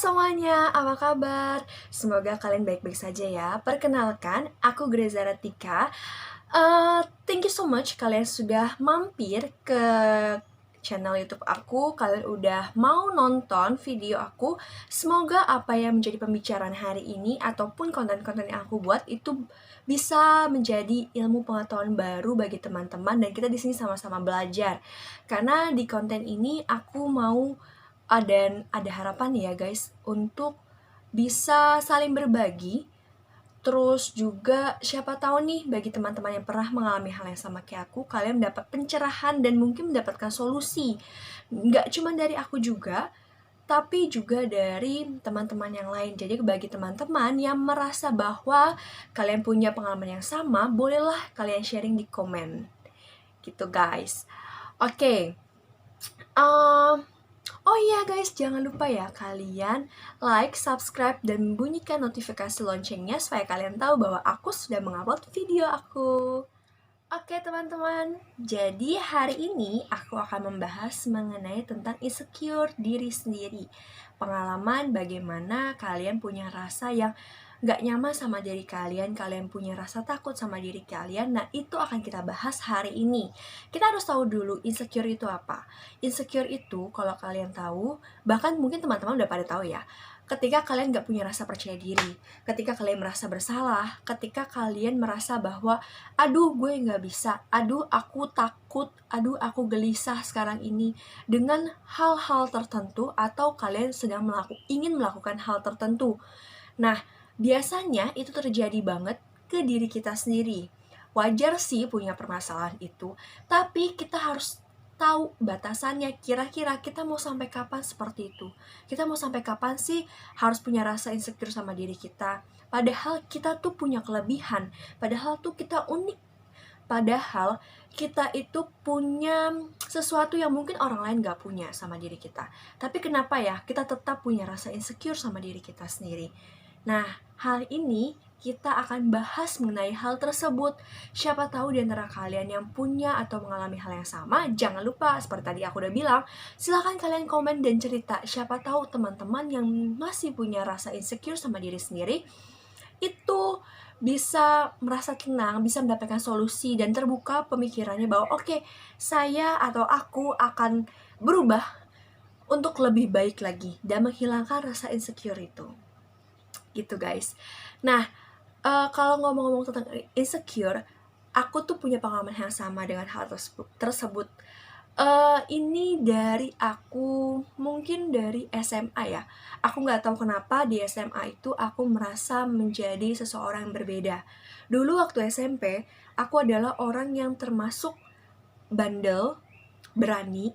semuanya, apa kabar? Semoga kalian baik-baik saja ya. Perkenalkan, aku Greza Ratika. Thank you so much kalian sudah mampir ke channel YouTube aku. Kalian udah mau nonton video aku. Semoga apa yang menjadi pembicaraan hari ini ataupun konten-konten yang aku buat itu bisa menjadi ilmu pengetahuan baru bagi teman-teman dan kita di sini sama-sama belajar. Karena di konten ini aku mau ada harapan ya guys untuk bisa saling berbagi. Terus juga siapa tahu nih bagi teman-teman yang pernah mengalami hal yang sama kayak aku, kalian mendapat pencerahan dan mungkin mendapatkan solusi. Nggak cuma dari aku juga, tapi juga dari teman-teman yang lain. Jadi bagi teman-teman yang merasa bahwa kalian punya pengalaman yang sama, bolehlah kalian sharing di komen. Gitu guys. Oke. Oh iya guys, jangan lupa ya kalian like, subscribe, dan bunyikan notifikasi loncengnya supaya kalian tahu bahwa aku sudah mengupload video aku. Oke teman-teman, jadi hari ini aku akan membahas mengenai tentang insecure diri sendiri. Pengalaman bagaimana kalian punya rasa yang gak nyaman sama diri kalian punya rasa takut sama diri kalian. Nah itu akan kita bahas hari ini. Kita harus tahu dulu insecure itu apa. Insecure itu kalau kalian tahu, bahkan mungkin teman-teman udah pada tahu ya, ketika kalian gak punya rasa percaya diri, ketika kalian merasa bersalah, ketika kalian merasa bahwa aduh gue gak bisa, aduh aku takut, aduh aku gelisah sekarang ini dengan hal-hal tertentu, atau kalian sedang ingin melakukan hal tertentu. Nah, biasanya itu terjadi banget ke diri kita sendiri. Wajar sih punya permasalahan itu, tapi kita harus tahu batasannya. Kira-kira kita mau sampai kapan seperti itu? Kita mau sampai kapan sih harus punya rasa insecure sama diri kita? Padahal kita tuh punya kelebihan, padahal tuh kita unik, padahal kita itu punya sesuatu yang mungkin orang lain gak punya sama diri kita. Tapi kenapa ya kita tetap punya rasa insecure sama diri kita sendiri? Nah, hal ini kita akan bahas mengenai hal tersebut. Siapa tahu di antara kalian yang punya atau mengalami hal yang sama, jangan lupa seperti tadi aku udah bilang, silahkan kalian komen dan cerita. Siapa tahu teman-teman yang masih punya rasa insecure sama diri sendiri itu bisa merasa tenang, bisa mendapatkan solusi dan terbuka pemikirannya bahwa oke, saya atau aku akan berubah untuk lebih baik lagi dan menghilangkan rasa insecure itu. Gitu guys. Nah, kalau ngomong-ngomong tentang insecure, aku tuh punya pengalaman yang sama dengan hal tersebut. Ini dari aku, mungkin dari SMA ya. Aku nggak tahu kenapa di SMA itu aku merasa menjadi seseorang yang berbeda. Dulu waktu SMP, aku adalah orang yang termasuk bandel, berani,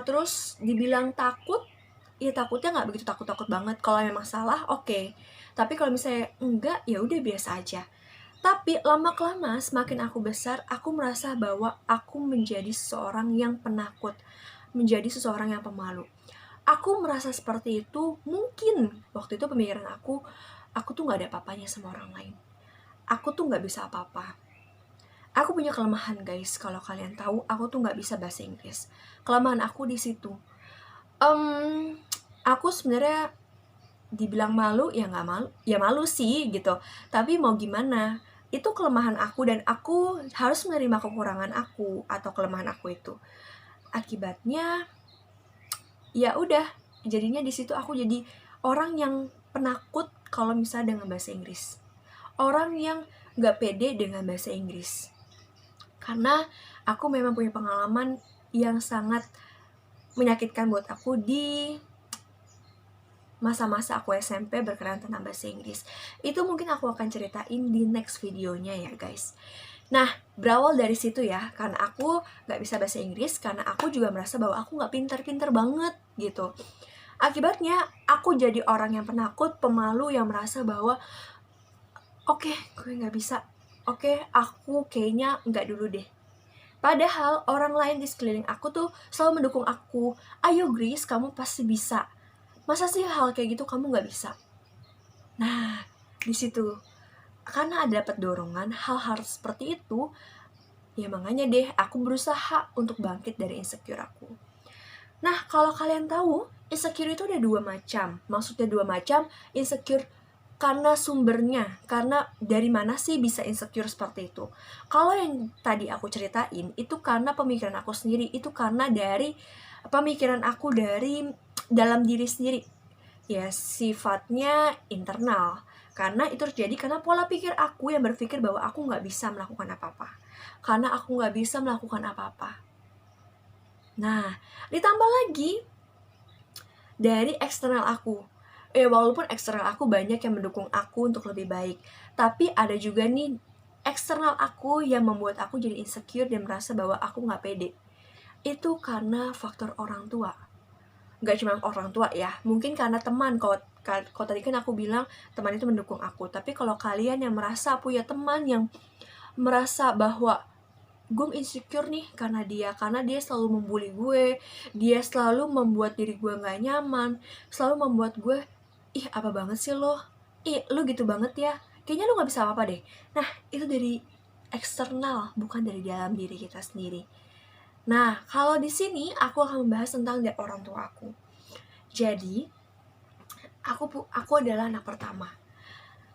terus dibilang takut, ya takutnya nggak begitu takut-takut banget. Kalau memang salah, oke. Tapi kalau misalnya enggak, ya udah biasa aja. Tapi lama-kelamaan semakin aku besar, aku merasa bahwa aku menjadi seseorang yang penakut, menjadi seseorang yang pemalu. Aku merasa seperti itu, mungkin waktu itu pemikiran aku tuh gak ada apa-apanya sama orang lain. Aku tuh gak bisa apa-apa. Aku punya kelemahan guys, kalau kalian tahu, aku tuh gak bisa bahasa Inggris. Kelemahan aku di situ. Aku sebenarnya dibilang malu ya nggak malu, ya malu sih gitu. Tapi mau gimana? Itu kelemahan aku dan aku harus menerima kekurangan aku atau kelemahan aku itu. Akibatnya ya udah, jadinya di situ aku jadi orang yang penakut kalau misalnya dengan bahasa Inggris. Orang yang nggak pede dengan bahasa Inggris. Karena aku memang punya pengalaman yang sangat menyakitkan buat aku di masa-masa aku SMP berkenan tentang bahasa Inggris. Itu mungkin aku akan ceritain di next videonya ya guys. Nah, berawal dari situ ya, karena aku gak bisa bahasa Inggris, karena aku juga merasa bahwa aku gak pinter-pinter banget gitu. Akibatnya, aku jadi orang yang penakut, pemalu, yang merasa bahwa oke, gue gak bisa. Oke, aku kayaknya gak dulu deh. Padahal orang lain di sekeliling aku tuh selalu mendukung aku. Ayo Grace, kamu pasti bisa. Masa sih hal kayak gitu kamu gak bisa? Nah, di situ karena ada dapat dorongan hal-hal seperti itu, ya makanya deh aku berusaha untuk bangkit dari insecure aku. Nah, kalau kalian tahu, Insecure itu ada dua macam. Maksudnya dua macam, insecure karena sumbernya, karena dari mana sih bisa insecure seperti itu. Kalau yang tadi aku ceritain, itu karena pemikiran aku sendiri, itu karena dari pemikiran aku dari dalam diri sendiri. Ya, sifatnya internal. Karena itu terjadi karena pola pikir aku yang berpikir bahwa aku nggak bisa melakukan apa-apa. Karena aku nggak bisa melakukan apa-apa. Nah, ditambah lagi dari eksternal aku. Walaupun eksternal aku banyak yang mendukung aku untuk lebih baik, tapi ada juga nih eksternal aku yang membuat aku jadi insecure dan merasa bahwa aku nggak pede. Itu karena faktor orang tua. Nggak cuma orang tua ya, mungkin karena teman. Kalau tadi kan aku bilang teman itu mendukung aku, tapi kalau kalian yang merasa punya teman yang merasa bahwa gue insecure nih karena dia selalu membuli gue, dia selalu membuat diri gue nggak nyaman, selalu membuat gue, ih apa banget sih lo, ih lo gitu banget ya, kayaknya lo nggak bisa apa-apa deh. Nah, itu dari eksternal, bukan dari dalam diri kita sendiri. Nah, kalau di sini aku akan membahas tentang orang tua aku. Jadi aku adalah anak pertama.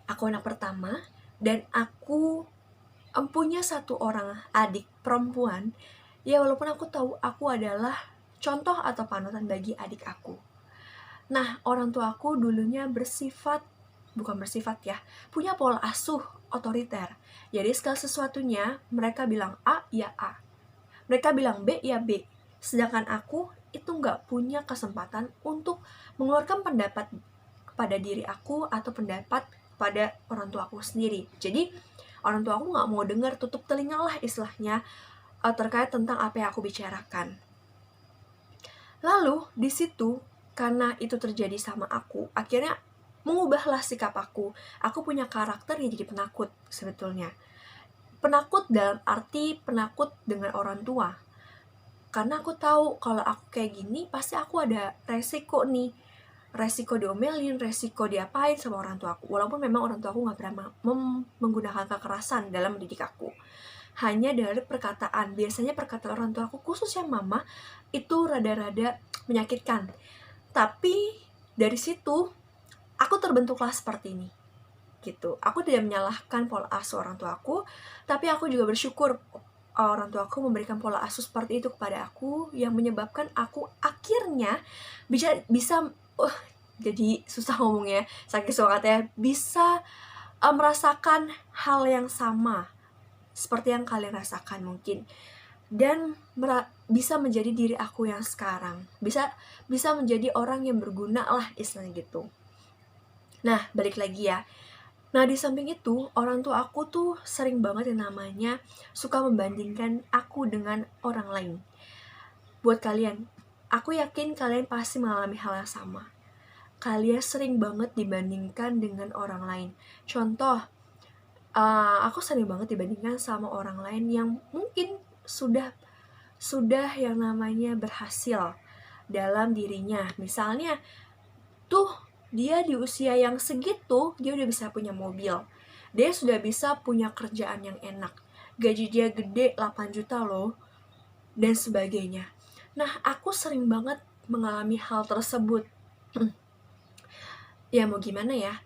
Aku anak pertama dan aku punya satu orang adik perempuan. Ya, walaupun aku tahu aku adalah contoh atau panutan bagi adik aku. Nah, orang tua aku dulunya bukan bersifat ya, punya pola asuh otoriter. Jadi segala sesuatunya mereka bilang A, ya A. Mereka bilang B, ya B. Sedangkan aku itu nggak punya kesempatan untuk mengeluarkan pendapat kepada diri aku atau pendapat pada orang tua aku sendiri. Jadi orang tua aku nggak mau dengar, tutup telinga lah istilahnya terkait tentang apa yang aku bicarakan. Lalu di situ karena itu terjadi sama aku, akhirnya mengubahlah sikap aku. Aku punya karakter yang jadi penakut sebetulnya. Penakut dalam arti penakut dengan orang tua. Karena aku tahu kalau aku kayak gini pasti aku ada resiko nih. Resiko diomelin, resiko diapain sama orang tua aku. Walaupun memang orang tua aku gak pernah menggunakan kekerasan dalam mendidik aku. Hanya dari perkataan. Biasanya perkataan orang tua aku, khususnya mama, itu rada-rada menyakitkan. Tapi dari situ aku terbentuklah seperti ini. Gitu. Aku tidak menyalahkan pola asuh orang tua aku, tapi aku juga bersyukur orang tua aku memberikan pola asuh seperti itu kepada aku yang menyebabkan aku akhirnya bisa jadi susah ngomongnya, saking semangatnya, bisa merasakan hal yang sama seperti yang kalian rasakan mungkin, dan bisa menjadi diri aku yang sekarang, bisa menjadi orang yang berguna lah istilahnya gitu. Nah, balik lagi ya. Nah, di samping itu, orang tua aku tuh sering banget yang namanya suka membandingkan aku dengan orang lain. Buat kalian, aku yakin kalian pasti mengalami hal yang sama. Kalian sering banget dibandingkan dengan orang lain. Contoh, aku sering banget dibandingkan sama orang lain yang mungkin sudah yang namanya berhasil dalam dirinya. Misalnya, tuh dia di usia yang segitu, dia udah bisa punya mobil. Dia sudah bisa punya kerjaan yang enak. Gaji dia gede, 8 juta loh, dan sebagainya. Nah, aku sering banget mengalami hal tersebut. Ya mau gimana ya,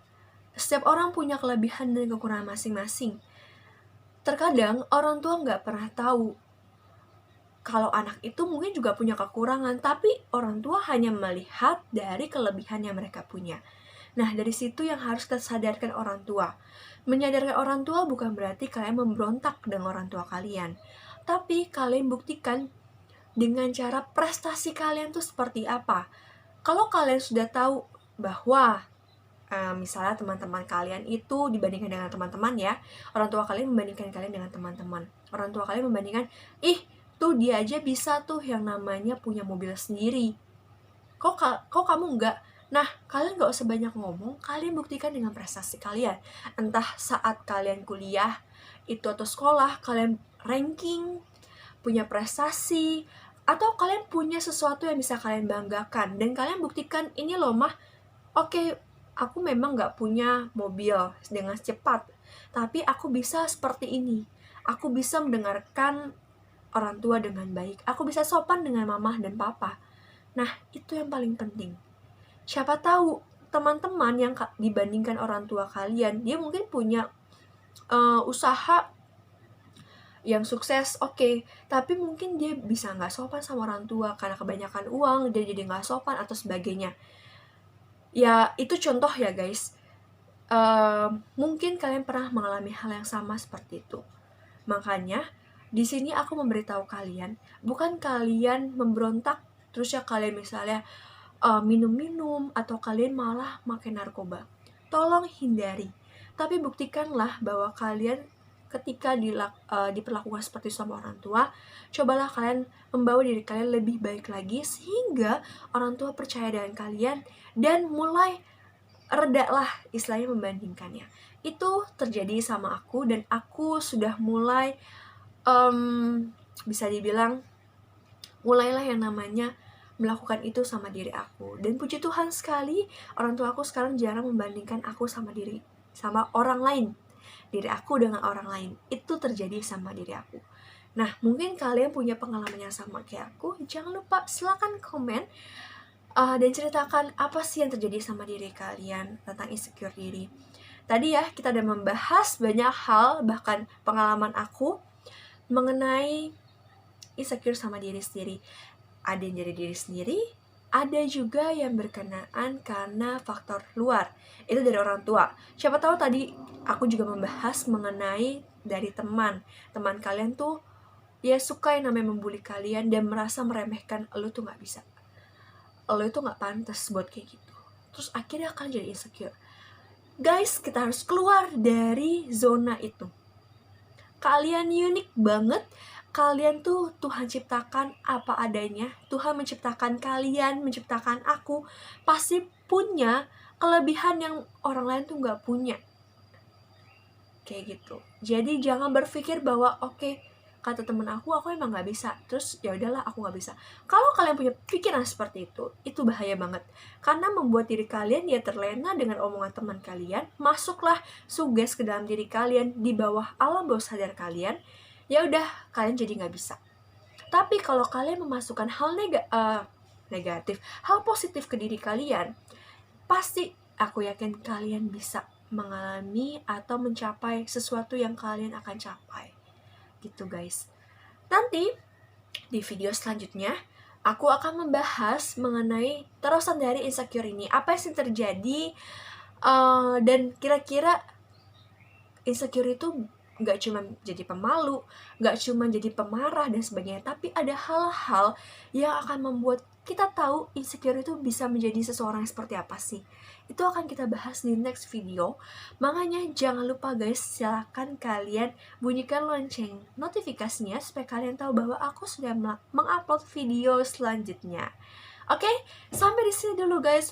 setiap orang punya kelebihan dan kekurangan masing-masing. Terkadang orang tua nggak pernah tahu kalau anak itu mungkin juga punya kekurangan, tapi orang tua hanya melihat dari kelebihan yang mereka punya. Nah, dari situ yang harus kita sadarkan orang tua. Menyadarkan orang tua bukan berarti kalian memberontak dengan orang tua kalian, tapi kalian buktikan dengan cara prestasi kalian tuh seperti apa. Kalau kalian sudah tahu bahwa misalnya teman-teman kalian itu dibandingkan dengan teman-teman ya, orang tua kalian membandingkan kalian dengan teman-teman, orang tua kalian membandingkan, ih tuh dia aja bisa tuh yang namanya punya mobil sendiri, kok kamu enggak. Nah, kalian gak usah banyak ngomong, kalian buktikan dengan prestasi kalian. Entah saat kalian kuliah itu atau sekolah, kalian ranking, punya prestasi, atau kalian punya sesuatu yang bisa kalian banggakan, dan kalian buktikan, ini loh mah, oke, aku memang gak punya mobil dengan cepat, tapi aku bisa seperti ini. Aku bisa mendengarkan orang tua dengan baik. Aku bisa sopan dengan mama dan papa. Nah, itu yang paling penting. Siapa tahu teman-teman yang dibandingkan orang tua kalian, dia mungkin punya usaha yang sukses, oke, tapi mungkin dia bisa nggak sopan sama orang tua karena kebanyakan uang, dia jadi nggak sopan atau sebagainya. Ya, itu contoh ya guys. Mungkin kalian pernah mengalami hal yang sama seperti itu. Makanya, di sini aku memberitahu kalian, bukan kalian memberontak, terus ya kalian misalnya minum-minum, atau kalian malah makan narkoba. Tolong hindari. Tapi buktikanlah bahwa kalian ketika diperlakukan seperti sama orang tua, cobalah kalian membawa diri kalian lebih baik lagi sehingga orang tua percaya dengan kalian dan mulai reda lah istilahnya membandingkannya. Itu terjadi sama aku dan aku sudah mulai bisa dibilang mulailah yang namanya melakukan itu sama diri aku. Dan puji Tuhan sekali, orang tua aku sekarang jarang membandingkan aku sama orang lain. Diri aku dengan orang lain. Itu terjadi sama diri aku. Nah, mungkin kalian punya pengalaman yang sama kayak aku. Jangan lupa silakan komen dan ceritakan apa sih yang terjadi sama diri kalian tentang insecure diri. Tadi ya, kita udah membahas banyak hal, bahkan pengalaman aku mengenai insecure sama diri sendiri. Ada yang dari diri sendiri, ada juga yang berkenaan karena faktor luar. Itu dari orang tua. Siapa tahu tadi aku juga membahas mengenai dari teman. Teman kalian tuh ya suka yang namanya membuli kalian dan merasa meremehkan lo tuh gak bisa. Lo itu gak pantas buat kayak gitu. Terus akhirnya akan jadi insecure. Guys, kita harus keluar dari zona itu. Kalian unik banget. Kalian tuh Tuhan ciptakan apa adanya. Tuhan menciptakan kalian, menciptakan aku. Pasti punya kelebihan yang orang lain tuh gak punya. Kayak gitu. Jadi jangan berpikir bahwa oke, kata temen aku emang gak bisa. Terus ya udahlah aku gak bisa. Kalau kalian punya pikiran seperti itu bahaya banget. Karena membuat diri kalian ya terlena dengan omongan teman kalian. Masuklah suges ke dalam diri kalian di bawah alam bawah sadar kalian. Ya udah, kalian jadi nggak bisa. Tapi kalau kalian memasukkan hal negatif, hal positif ke diri kalian, pasti aku yakin kalian bisa mengalami atau mencapai sesuatu yang kalian akan capai. Gitu guys. Nanti di video selanjutnya aku akan membahas mengenai terusan dari insecure ini, apa yang terjadi, dan kira-kira insecure itu gak cuma jadi pemalu, gak cuma jadi pemarah dan sebagainya, tapi ada hal-hal yang akan membuat kita tahu insecure itu bisa menjadi seseorang yang seperti apa sih. Itu akan kita bahas di next video. Makanya jangan lupa guys, silahkan kalian bunyikan lonceng notifikasinya supaya kalian tahu bahwa aku sudah mengupload video selanjutnya. Oke, sampai di sini dulu guys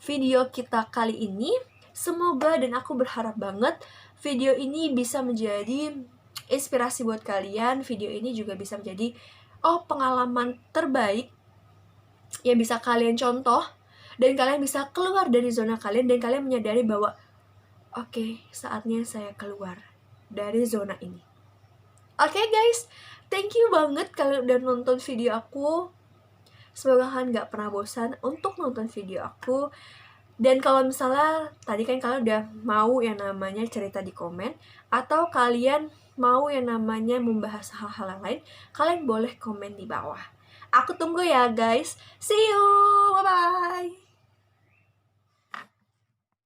video kita kali ini. Semoga dan aku berharap banget video ini bisa menjadi inspirasi buat kalian. Video ini juga bisa menjadi pengalaman terbaik yang bisa kalian contoh. Dan kalian bisa keluar dari zona kalian. Dan kalian menyadari bahwa oke, saatnya saya keluar dari zona ini. Oke guys, thank you banget kalian udah nonton video aku. Semoga kalian gak pernah bosan untuk nonton video aku. Dan kalau misalnya tadi kan kalian udah mau yang namanya cerita di komen, atau kalian mau yang namanya membahas hal-hal yang lain, kalian boleh komen di bawah. Aku tunggu ya guys. See you, bye-bye.